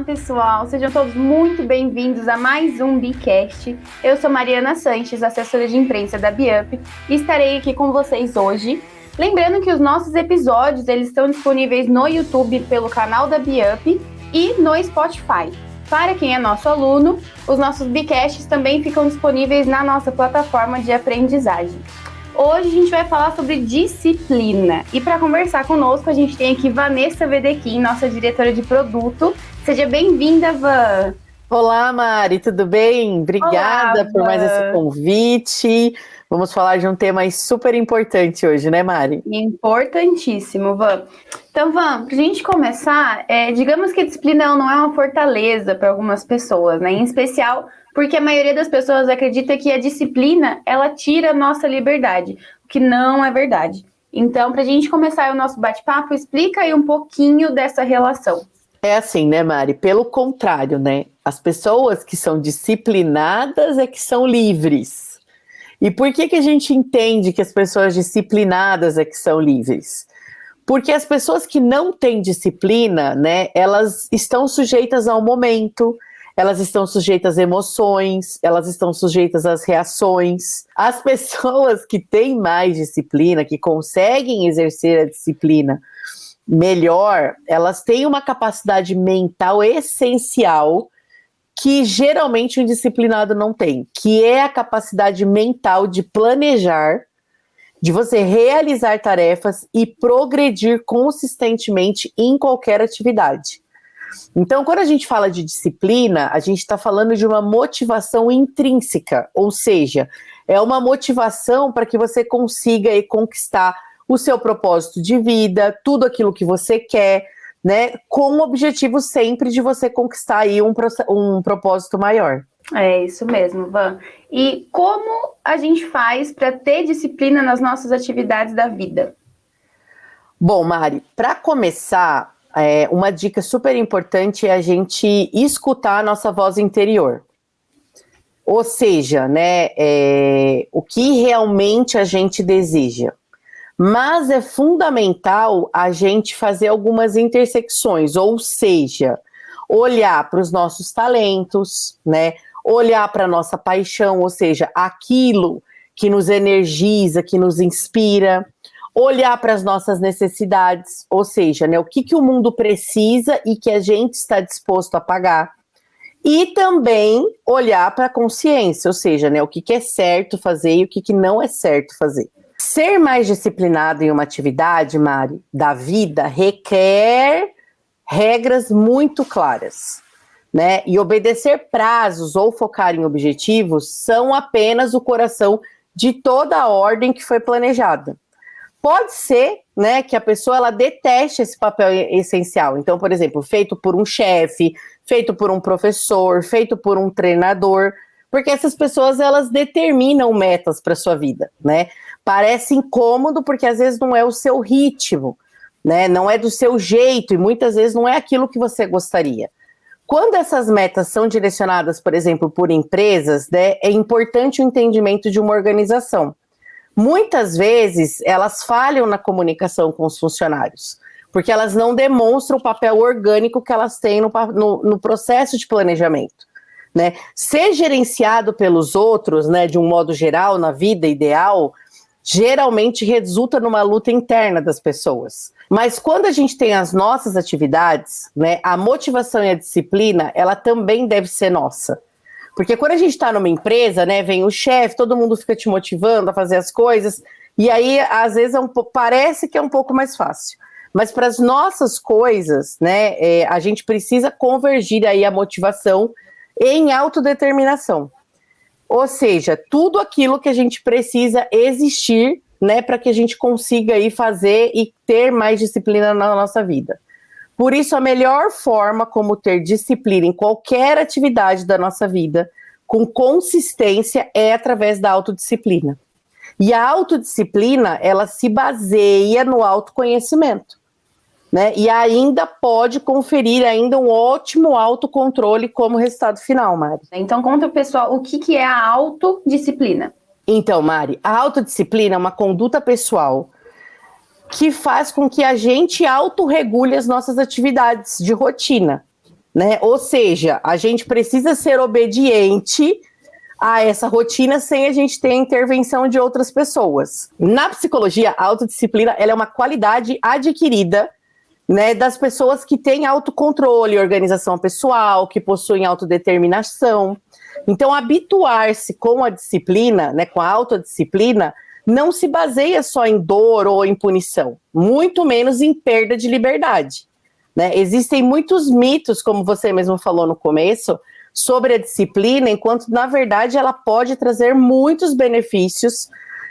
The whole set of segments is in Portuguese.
pessoal, sejam todos muito bem-vindos a mais um Bicast. Eu sou Mariana Sanches, assessora de imprensa da Biup, e estarei aqui com vocês hoje. Lembrando que os nossos episódios eles estão disponíveis no YouTube pelo canal da Biup e no Spotify. Para quem é nosso aluno, os nossos Bicasts também ficam disponíveis na nossa plataforma de aprendizagem. Hoje a gente vai falar sobre disciplina. E para conversar conosco, a gente tem aqui Vanessa Vedequim, nossa diretora de produto. Seja bem-vinda, Van! Olá, Mari, tudo bem? Obrigada Olá, por mais esse convite. Vamos falar de um tema super importante hoje, né, Mari? Importantíssimo, Van. Então, Van, para a gente começar, digamos que a disciplina não é uma fortaleza para algumas pessoas, né? Em especial porque a maioria das pessoas acredita que a disciplina, ela tira a nossa liberdade, o que não é verdade. Então, para a gente começar o nosso bate-papo, explica aí um pouquinho dessa relação. É assim, né, Mari? Pelo contrário, né? As pessoas que são disciplinadas é que são livres. E por que a gente entende que as pessoas disciplinadas é que são livres? Porque as pessoas que não têm disciplina, né, elas estão sujeitas ao momento, elas estão sujeitas às emoções, elas estão sujeitas às reações. As pessoas que têm mais disciplina, que conseguem exercer a disciplina melhor, elas têm uma capacidade mental essencial que geralmente o indisciplinado não tem, que é a capacidade mental de planejar, de você realizar tarefas e progredir consistentemente em qualquer atividade. Então, quando a gente fala de disciplina, a gente está falando de uma motivação intrínseca, ou seja, é uma motivação para que você consiga conquistar o seu propósito de vida, tudo aquilo que você quer, né, com o objetivo sempre de você conquistar aí um propósito maior. É isso mesmo, Van. E como a gente faz para ter disciplina nas nossas atividades da vida? Bom, Mari, para começar, uma dica super importante é a gente escutar a nossa voz interior. Ou seja, né, o que realmente a gente deseja. Mas é fundamental a gente fazer algumas intersecções, ou seja, olhar para os nossos talentos, né, olhar para a nossa paixão, ou seja, aquilo que nos energiza, que nos inspira, olhar para as nossas necessidades, ou seja, né, o que o mundo precisa e que a gente está disposto a pagar. E também olhar para a consciência, ou seja, né, o que é certo fazer e o que não é certo fazer. Ser mais disciplinado em uma atividade, Mari, da vida, requer regras muito claras, né? E obedecer prazos ou focar em objetivos são apenas o coração de toda a ordem que foi planejada. Pode ser, né, que a pessoa ela deteste esse papel essencial. Então, por exemplo, feito por um chefe, feito por um professor, feito por um treinador, porque essas pessoas elas determinam metas para sua vida, né? Parece incômodo porque às vezes não é o seu ritmo, né? Não é do seu jeito e muitas vezes não é aquilo que você gostaria. Quando essas metas são direcionadas, por exemplo, por empresas, né, é importante o entendimento de uma organização. Muitas vezes elas falham na comunicação com os funcionários, porque elas não demonstram o papel orgânico que elas têm no processo de planejamento, né? Ser gerenciado pelos outros, né, de um modo geral, na vida ideal, geralmente resulta numa luta interna das pessoas. Mas quando a gente tem as nossas atividades, né, a motivação e a disciplina, ela também deve ser nossa. Porque quando a gente está numa empresa, né, vem o chefe, todo mundo fica te motivando a fazer as coisas, e aí, às vezes, parece que é um pouco mais fácil. Mas para as nossas coisas, né, a gente precisa convergir aí a motivação em autodeterminação. Ou seja, tudo aquilo que a gente precisa existir, né, para que a gente consiga aí fazer e ter mais disciplina na nossa vida. Por isso, a melhor forma como ter disciplina em qualquer atividade da nossa vida, com consistência, é através da autodisciplina. E a autodisciplina, ela se baseia no autoconhecimento, né? E ainda pode conferir ainda um ótimo autocontrole como resultado final, Mari. Então, conta, pessoal, o que é a autodisciplina? Então, Mari, a autodisciplina é uma conduta pessoal que faz com que a gente autorregule as nossas atividades de rotina, né? Ou seja, a gente precisa ser obediente a essa rotina sem a gente ter a intervenção de outras pessoas. Na psicologia, a autodisciplina ela é uma qualidade adquirida, né, das pessoas que têm autocontrole, organização pessoal, que possuem autodeterminação. Então, habituar-se com a disciplina, né, com a autodisciplina, não se baseia só em dor ou em punição, muito menos em perda de liberdade, né? Existem muitos mitos, como você mesmo falou no começo, sobre a disciplina, enquanto, na verdade, ela pode trazer muitos benefícios,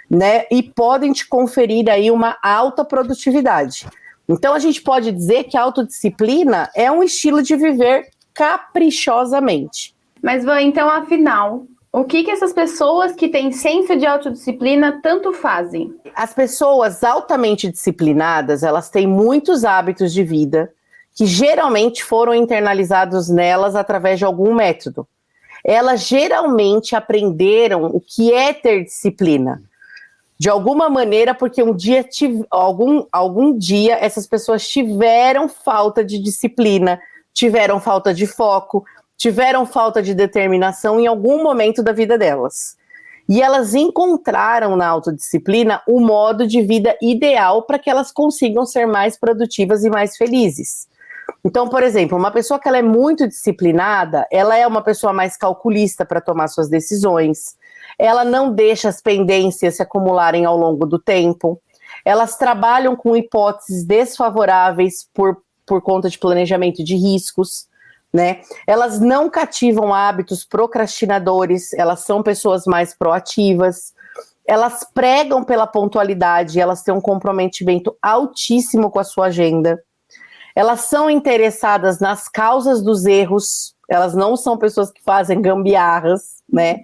né, e podem te conferir aí uma alta produtividade. Então, a gente pode dizer que a autodisciplina é um estilo de viver caprichosamente. Mas, Van, então, afinal, o que essas pessoas que têm senso de autodisciplina tanto fazem? As pessoas altamente disciplinadas, elas têm muitos hábitos de vida que geralmente foram internalizados nelas através de algum método. Elas geralmente aprenderam o que é ter disciplina. De alguma maneira, porque algum dia essas pessoas tiveram falta de disciplina, tiveram falta de foco, tiveram falta de determinação em algum momento da vida delas. E elas encontraram na autodisciplina o modo de vida ideal para que elas consigam ser mais produtivas e mais felizes. Então, por exemplo, uma pessoa que ela é muito disciplinada, ela é uma pessoa mais calculista para tomar suas decisões, ela não deixa as pendências se acumularem ao longo do tempo, elas trabalham com hipóteses desfavoráveis por conta de planejamento de riscos, né? Elas não cativam hábitos procrastinadores, elas são pessoas mais proativas, elas pregam pela pontualidade, elas têm um comprometimento altíssimo com a sua agenda, elas são interessadas nas causas dos erros, elas não são pessoas que fazem gambiarras, né?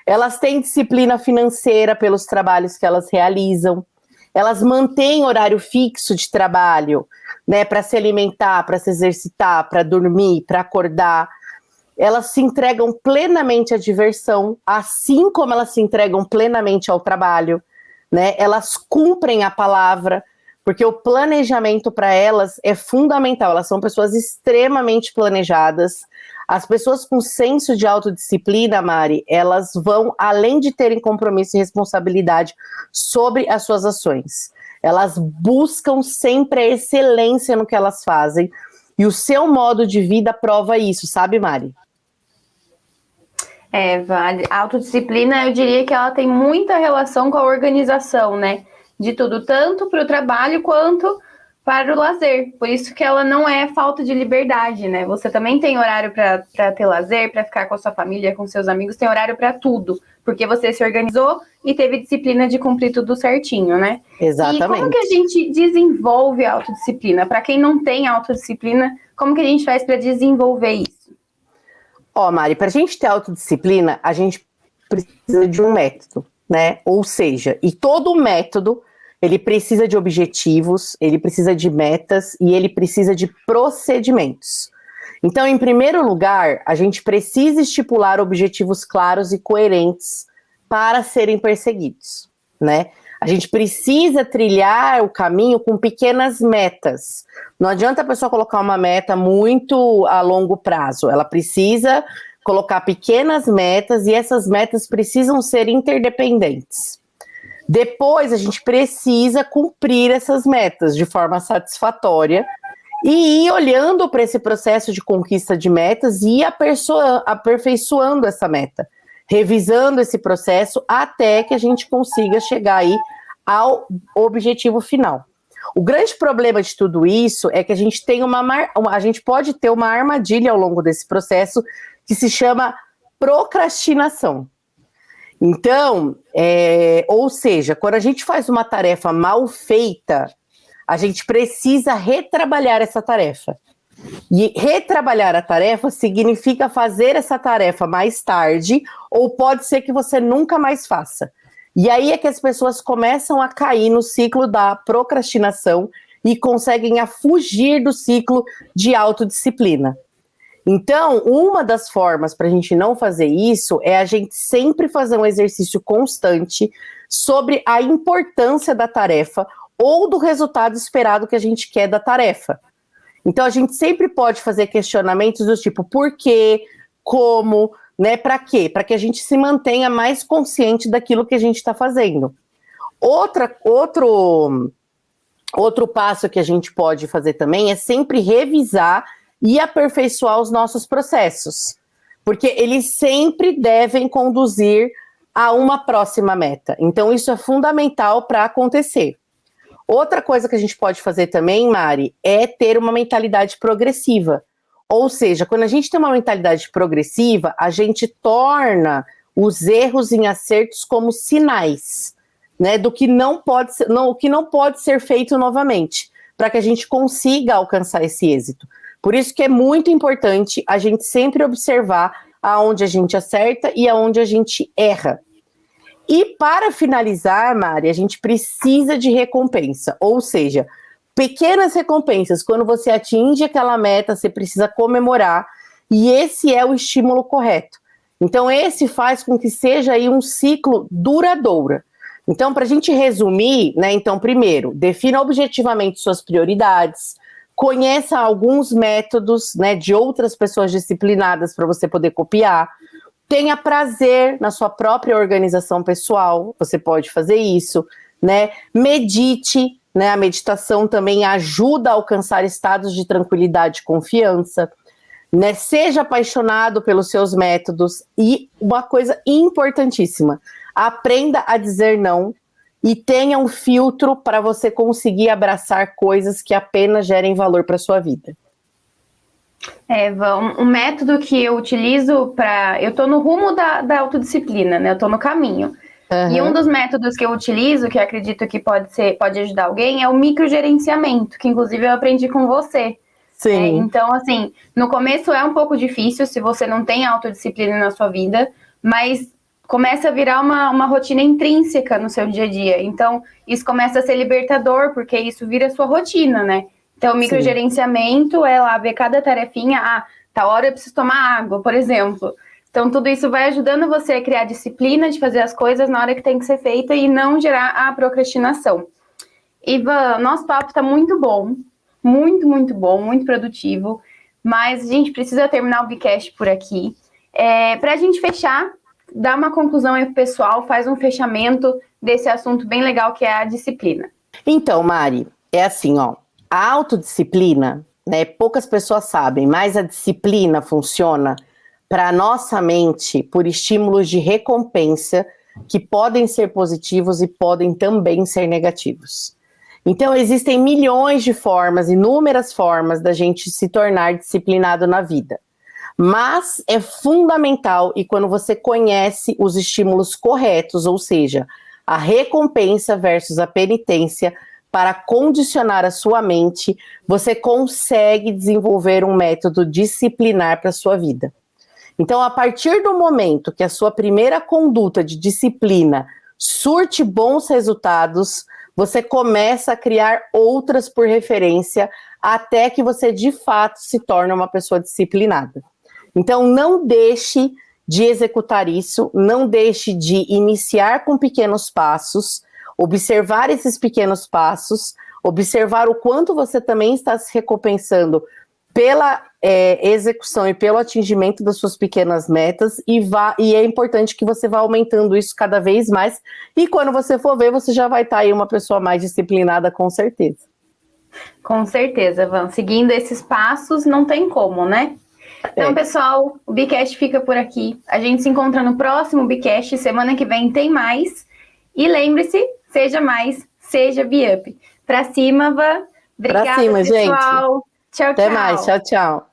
Elas têm disciplina financeira pelos trabalhos que elas realizam, elas mantêm horário fixo de trabalho, né, para se alimentar, para se exercitar, para dormir, para acordar. Elas se entregam plenamente à diversão, assim como elas se entregam plenamente ao trabalho, né? Elas cumprem a palavra, porque o planejamento para elas é fundamental. Elas são pessoas extremamente planejadas. As pessoas com senso de autodisciplina, Mari, elas vão, além de terem compromisso e responsabilidade sobre as suas ações, elas buscam sempre a excelência no que elas fazem, e o seu modo de vida prova isso, sabe, Mari? Vale. A autodisciplina, eu diria que ela tem muita relação com a organização, né? De tudo, tanto para o trabalho quanto para o lazer. Por isso que ela não é falta de liberdade, né? Você também tem horário para ter lazer, para ficar com a sua família, com seus amigos, tem horário para tudo, porque você se organizou e teve disciplina de cumprir tudo certinho, né? Exatamente. E como que a gente desenvolve a autodisciplina? Para quem não tem autodisciplina, como que a gente faz para desenvolver isso? Mari, para a gente ter autodisciplina, a gente precisa de um método, né? Ou seja, e todo método, ele precisa de objetivos, ele precisa de metas e ele precisa de procedimentos. Então, em primeiro lugar, a gente precisa estipular objetivos claros e coerentes para serem perseguidos, né? A gente precisa trilhar o caminho com pequenas metas. Não adianta a pessoa colocar uma meta muito a longo prazo, ela precisa colocar pequenas metas e essas metas precisam ser interdependentes. Depois, a gente precisa cumprir essas metas de forma satisfatória e ir olhando para esse processo de conquista de metas e aperfeiçoando essa meta, revisando esse processo até que a gente consiga chegar aí ao objetivo final. O grande problema de tudo isso é que a gente pode ter uma armadilha ao longo desse processo que se chama procrastinação. Então, ou seja, quando a gente faz uma tarefa mal feita, a gente precisa retrabalhar essa tarefa. E retrabalhar a tarefa significa fazer essa tarefa mais tarde, ou pode ser que você nunca mais faça. E aí é que as pessoas começam a cair no ciclo da procrastinação e conseguem fugir do ciclo de autodisciplina. Então, uma das formas para a gente não fazer isso é a gente sempre fazer um exercício constante sobre a importância da tarefa ou do resultado esperado que a gente quer da tarefa. Então, a gente sempre pode fazer questionamentos do tipo, por quê, como, né, para quê? Para que a gente se mantenha mais consciente daquilo que a gente está fazendo. Outro passo que a gente pode fazer também é sempre revisar e aperfeiçoar os nossos processos, porque eles sempre devem conduzir a uma próxima meta. Então, isso é fundamental para acontecer. Outra coisa que a gente pode fazer também, Mari, é ter uma mentalidade progressiva. Ou seja, quando a gente tem uma mentalidade progressiva, a gente torna os erros em acertos como sinais, né, do que não pode ser, o que não pode ser feito novamente, para que a gente consiga alcançar esse êxito. Por isso que é muito importante a gente sempre observar aonde a gente acerta e aonde a gente erra. E para finalizar, Mari, a gente precisa de recompensa, ou seja, pequenas recompensas. Quando você atinge aquela meta, você precisa comemorar, e esse é o estímulo correto. Então, esse faz com que seja aí um ciclo duradouro. Então, para a gente resumir, né, então, primeiro, defina objetivamente suas prioridades, conheça alguns métodos, né, de outras pessoas disciplinadas para você poder copiar, tenha prazer na sua própria organização pessoal, você pode fazer isso, né, medite, né, a meditação também ajuda a alcançar estados de tranquilidade e confiança, né, seja apaixonado pelos seus métodos e uma coisa importantíssima, aprenda a dizer não e tenha um filtro para você conseguir abraçar coisas que apenas gerem valor para sua vida. Um método que eu utilizo eu tô no rumo da autodisciplina, né? Eu tô no caminho. Uhum. E um dos métodos que eu utilizo, que eu acredito que pode ajudar alguém, é o microgerenciamento, que inclusive eu aprendi com você. Sim. Então, assim, no começo é um pouco difícil se você não tem autodisciplina na sua vida, mas começa a virar uma rotina intrínseca no seu dia a dia. Então, isso começa a ser libertador, porque isso vira sua rotina, né? Então, o microgerenciamento é lá ver cada tarefinha, tá hora eu preciso tomar água, por exemplo. Então, tudo isso vai ajudando você a criar disciplina de fazer as coisas na hora que tem que ser feita e não gerar a procrastinação. Ivan, nosso papo tá muito bom, muito, muito bom, muito produtivo, mas a gente precisa terminar o Bcast por aqui. Pra gente fechar, dá uma conclusão aí pro pessoal, faz um fechamento desse assunto bem legal que é a disciplina. Então, Mari, é assim, ó. A autodisciplina, né, poucas pessoas sabem, mas a disciplina funciona para a nossa mente por estímulos de recompensa que podem ser positivos e podem também ser negativos. Então, existem milhões de formas, inúmeras formas da gente se tornar disciplinado na vida. Mas é fundamental, e quando você conhece os estímulos corretos, ou seja, a recompensa versus a penitência, para condicionar a sua mente, você consegue desenvolver um método disciplinar para a sua vida. Então, a partir do momento que a sua primeira conduta de disciplina surte bons resultados, você começa a criar outras por referência, até que você de fato se torne uma pessoa disciplinada. Então, não deixe de executar isso, não deixe de iniciar com pequenos passos, observar esses pequenos passos, observar o quanto você também está se recompensando pela execução e pelo atingimento das suas pequenas metas, e é importante que você vá aumentando isso cada vez mais, e quando você for ver, você já vai estar aí uma pessoa mais disciplinada, com certeza. Com certeza, Van. Seguindo esses passos, não tem como, né? Então, pessoal, o Bcast fica por aqui. A gente se encontra no próximo Bcast. Semana que vem tem mais. E lembre-se, seja mais, seja Biup. Pra cima, Van. Obrigada, pra cima, pessoal. Gente. Tchau, Até tchau. mais. Tchau, tchau.